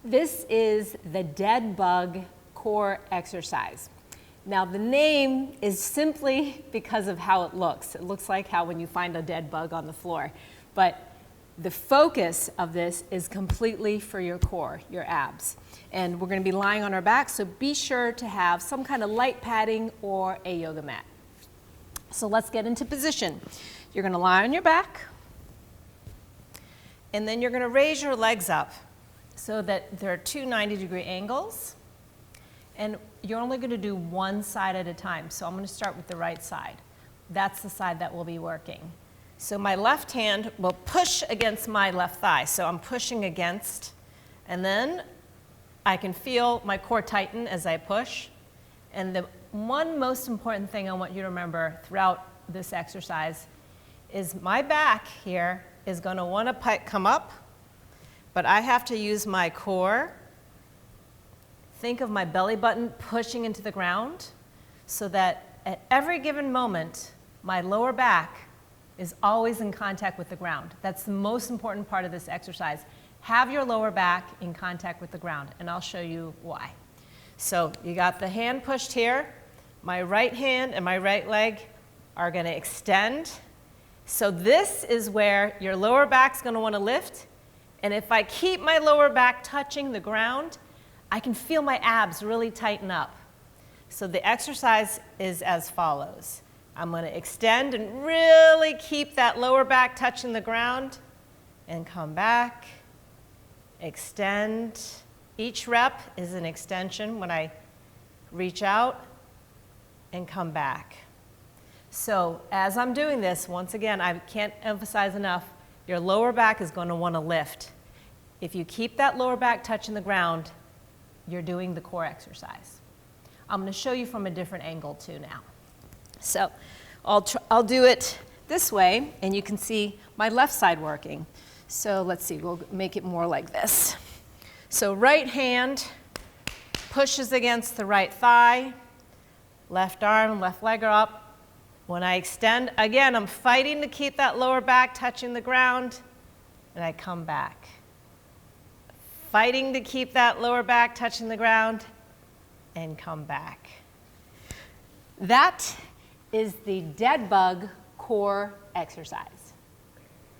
This is the dead bug core exercise. Now the name is simply because of how it looks. It looks like how when you find a dead bug on the floor. But the focus of this is completely for your core, your abs. And we're going to be lying on our back, so be sure to have some kind of light padding or a yoga mat. So let's get into position. You're going to lie on your back, and then you're going to raise your legs up so that there are two 90-degree angles. And you're only going to do one side at a time. So I'm going to start with the right side. That's the side that we'll be working. So my left hand will push against my left thigh. So I'm pushing against, and then I can feel my core tighten as I push. And the one most important thing I want you to remember throughout this exercise is my back here is going to want to come up, but I have to use my core. Think of my belly button pushing into the ground so that at every given moment, my lower back is always in contact with the ground. That's the most important part of this exercise. Have your lower back in contact with the ground, and I'll show you why. So you got the hand pushed here. My right hand and my right leg are going to extend. So this is where your lower back's going to want to lift. And if I keep my lower back touching the ground, I can feel my abs really tighten up. So the exercise is as follows. I'm going to extend and really keep that lower back touching the ground and come back, extend. Each rep is an extension when I reach out and come back. So as I'm doing this, once again, I can't emphasize enough, your lower back is going to want to lift. If you keep that lower back touching the ground, you're doing the core exercise. I'm going to show you from a different angle too now. So I'll do it this way, and you can see my left side working. So let's see, we'll make it more like this. So right hand pushes against the right thigh, left arm, left leg are up. When I extend, again, I'm fighting to keep that lower back touching the ground, and I come back. Fighting to keep that lower back touching the ground, and come back. That is the dead bug core exercise.